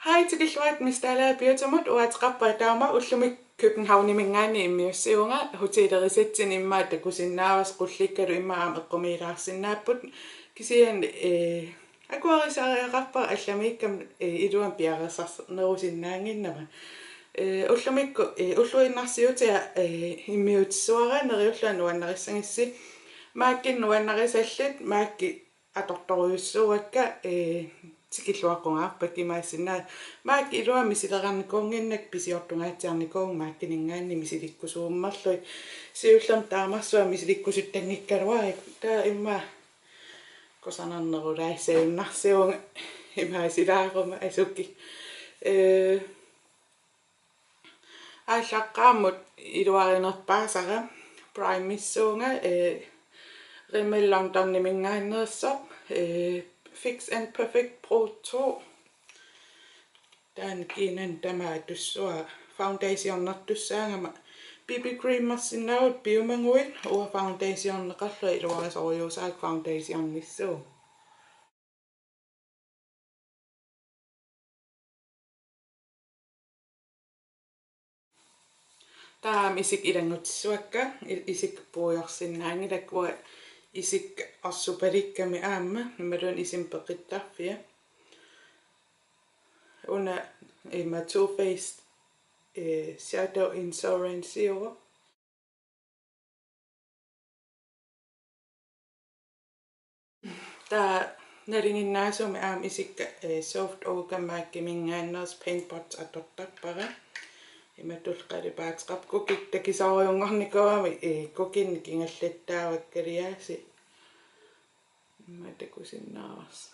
Hej til Gilroyd, Mr. Biotomot, og at rappa dauma, ullumik København i mingani i miusiunga, hoteller setsin imma, että kun sinna avas kullikkeru imma aamekkomiiraa sinnapput, kisian akuarisaria rappa allamikam iduan piarasas nerusinnaanginnama. Ullumikku ulluinarsiutia immiutsuara neriullan nuannarissangissi, maakkin nuannarisallut, maakki atortoriussuakka tikilluaqungaarpa kimaassinaa maakki ilua misilerannikonginnak pisiortungaatiarnikoong maakkiningaanni misilikkusuummarlui siullam taamarsuа misilikkusuttanngikkaluarik taa imma kosanarnerulaissaunarsiunga imaasilаарuma asukki ааllaqqaamut iluarinerpaasara prime missuunga rimmellartarnimingaannerissor Fix and Perfect Pro 2 dan kiinan tämä tussua foundation BB cream sinnaut biomanguin og foundation qalla iluarisoruusaak foundation nissu Tämä isik idangutsuakka isik puujorsinnaangilakua isik assupalikkami aamma numalun isimpeqittaarfia una ima Too Faced Shadow Insurance over Tää naringinnaasumi aam isik soft orgamaakki mingaanneers paintpots atortappara ima tulqalipaatqap kukik takisoriungarnikuami kukin kingallattaavakkaliaasi matakusinnaavas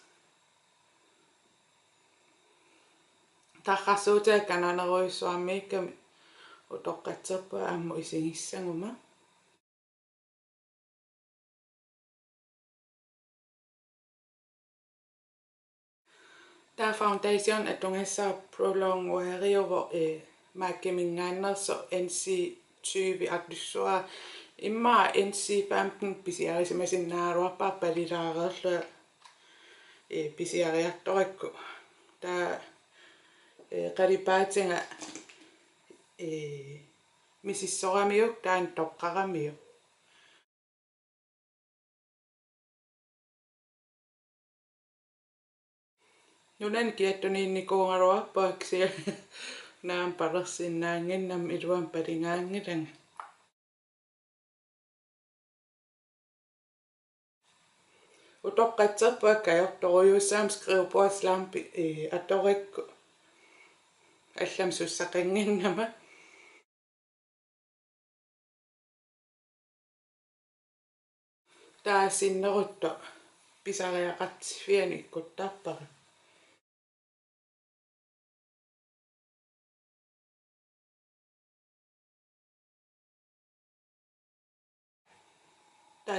tarrassuutaa kananeruissuarmiikkami utoqqatserpa aammu isingissanguma tää foundation atungassaa prolong weariovo maakkimingaannerso NC20 atlussua imma NC15 pisiarisimasinaaruarpaa palilaareerlua pisiariartorakku tää qalipaatinga misissoramiuk taan toqqaramiu nunan kiattuniinnikuungaruarpaaksi naam palersinnaanginnam iluan palingaangilang utoqqatserpaakka ajortoriussaam skrivebordslampi atorikku allam sussaqanginnama taasinnerutto pisariaqatsifiani ikkuttaarpara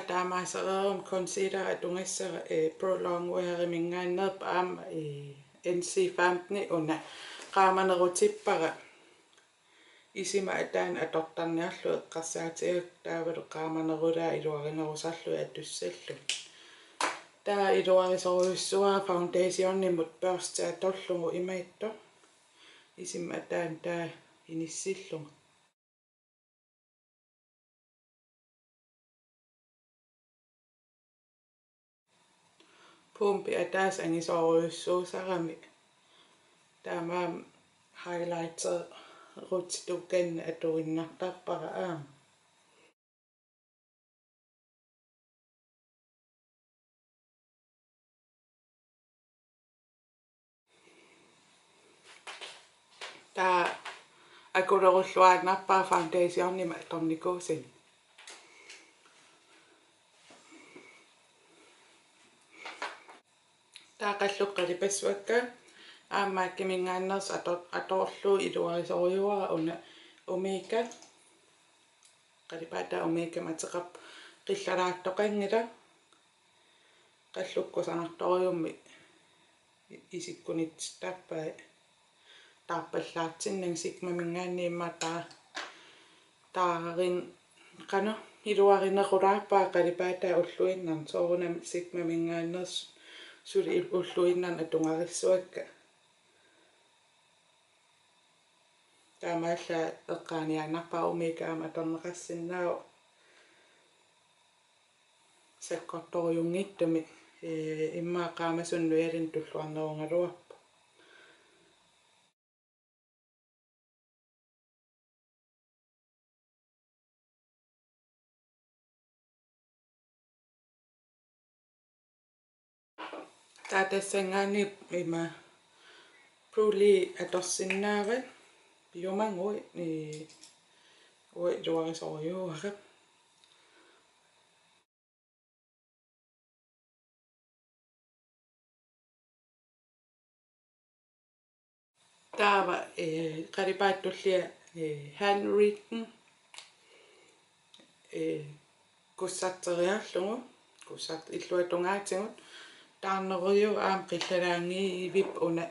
taamaassereerum consider atungassara prolong wearimingaannerpa aama NC15 una qaamanerutippara isima ataan atortarniarlu eqqarsaatigut taavalu qaamanerulaa iluarinerusarlu atussallu taa iluarisoruussua foundationnimut børstaatollugu imaitto isima ataan taa inissillunga pumpi ataas angisoruussuusarami taamaam highlighter rutitukan atuinnartarpara aam taa akulerulluaanarpaa foundationnima tornikuusin taa qalluqqalipassuakka aammaakkimingaanneers atorlu iluarisoruuara una omega qalipata omega mateqap qillalaattoqangila qallukkusanartoriummi isikkunitstappaa taappallaatsinnan sikmamingaanni imma taarin qano iluarinerulaarpaa qalipata ulluinnan soorunam sikmamingaanneers suli ulluinnan atungarissuakka taamaalla eqqaaniaanarpaa umiikaama atorneqassinnao sakkortoriungittumi immaaqaamasunnu ialin tulluarnerungaluarpu taatassangani ima pruli atorsinnaavat piumangui ui luarisoriuarap taava qalipaatullia handwritten kussarteriarlugu kussart illuatungaatigut taarneriu aam qillalaangi ivip una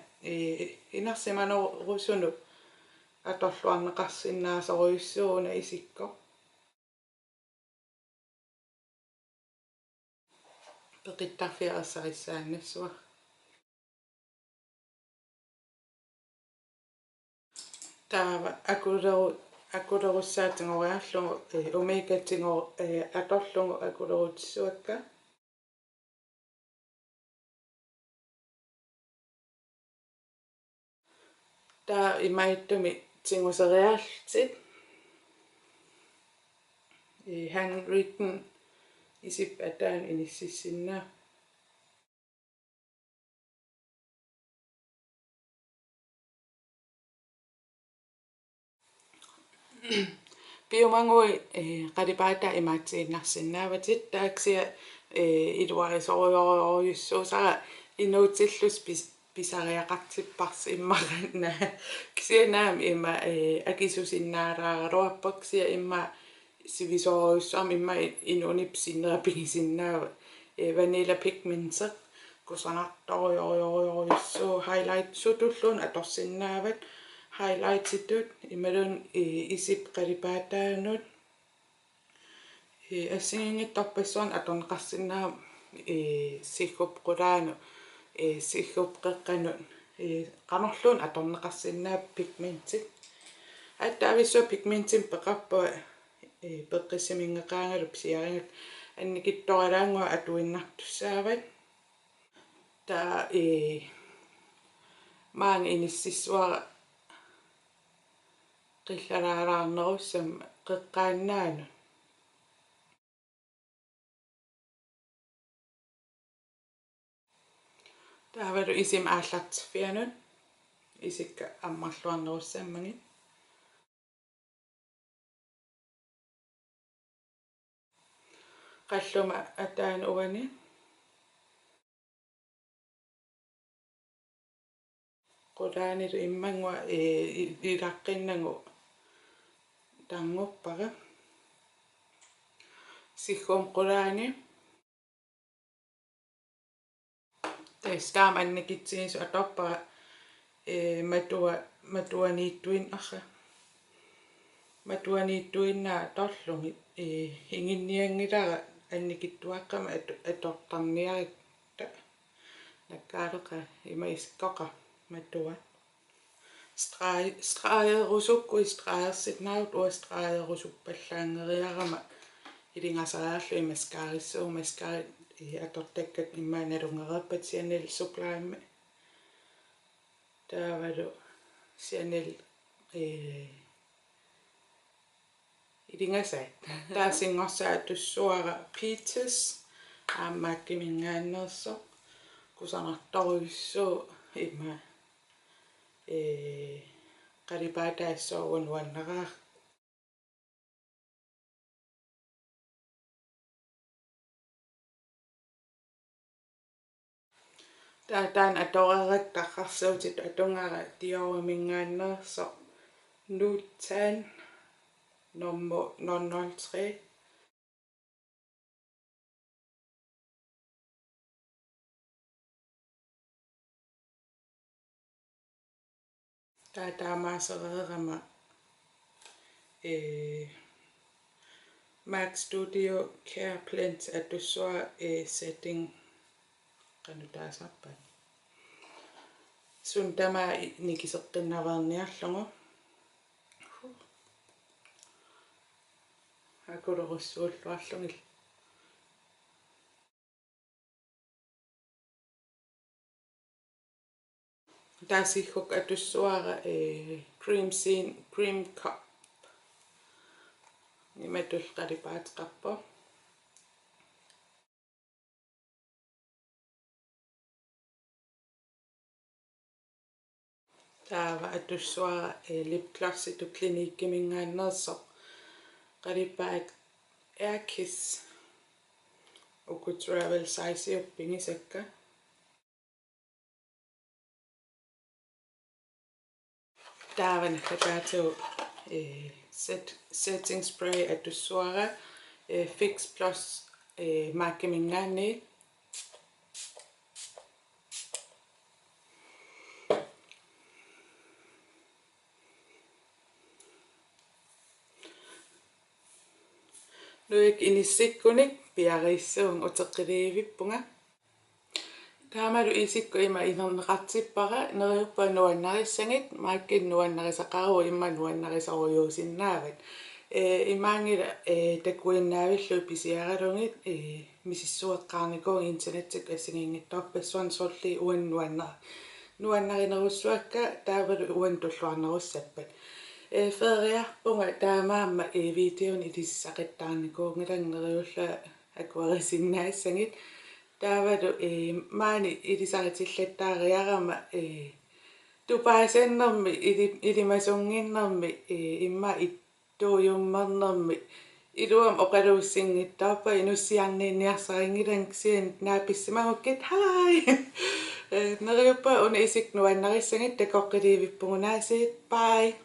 inarsimanerusunu atorluarneqarsinnaasoruissuuna isikko peqittarfiarissarissaannassua taava akulerussaatiнгориарлугу умикатсинго аторлугу акулерутиссуакка таа имаиттуми тингусериаалтит handwritten isip ataan inississinna piumangui qalipaata imaatsiinarsinnaavatit taaksia iluarisorioruyussuusara inuutillus pisariaqartipparsi immaranna kisianaami ima akisusinnaaraaraluarpaksia imma sivisoriussuarmi imma inunipsinnerapingisinnaava vanilla pigmenter kusarnartorioruyussuu highlight sutulluun atorsinnaavat highlightsitut imalun isip qalipaataanut assingingittorpassuan atorneqarsinnaa sigup qulaanu sigup qeqqanut qanorluun atorneqarsinnaa pigmentit attavissua pigmentin peqarpua peqqissimingеqaangalup siaringat annikittorialaangua atuinnartussaavat taa maang inississuara qillalaalaarnerussam qeqqaannaanu taavalu isim aallartifianut isikka ammarluarnerussammangit qalluma ataan uani qulaanilu immangua ilaqqinnagu tanguppara sigum qulaani tastaam annikitsiisu atorpara matuaniittuin arra matuaniittuinnaa torlungi inginniangilara annikittuaqqama atortarniarikta nakkaaleqa imaiskkoqa matua straajerusukku straajersitnaarut uastraajerusuppallaangeriarama ilingasariarlu imaskaarissuu maskaarit atortakkat immaanalungerappat sianil suklaammi taavalu sianil ilingasat taasingorsaa tussuara Peters aammaakkimingaannerso kusarnartoruyussuu imma qalipaataassuarun uanneraa taataan atorerakkaqarsuutit atungara tiormingaannerso Nutan nummer 003 taataamaasererama Mac Studio Care Plants atussua setting qanutaasarpat sun tama nikiseqqinnaverniarlugu акулерусsuulluарлугил таасиггук атуссуара cream cup ниматул қалипаатеқарпо таава атуссуара lip gloss иту клиниккимингааннерсоқ қалипаат air kiss уку travel size юппингисакка тааван хатаату setting spray атуссуара fix plus мааккимингаани nuik inissikkunik piariissuun uteqqiliivippunga таамалу исикку има инернеқартиппара нериуппа нуаннарissangit мааккин нуаннарисақару имма нуаннарисаруйуусиннаават имаангила такуиннаавиллу писиаралунгит мисиссуэққарникуун интернеттик ассигингиттарпассуан сорли уан нуаннаринеруссуакка таавалу уан туллуарнеруссаппат фериарпунга таамаама видеон илиссақиттаарникуунгилангериулла акуарисиннаассангит таавалу маани илисаритиллаттаариарама тупаасаннерми илимасунгиннерми имма иттуйуммернерми илуам оқалууссингиттарпа инуссиарниинниарсарингилан сиан нааписсимагуккит хай нериуппа уна исик нуаннарissangit такоққиливиппугунаасиит бай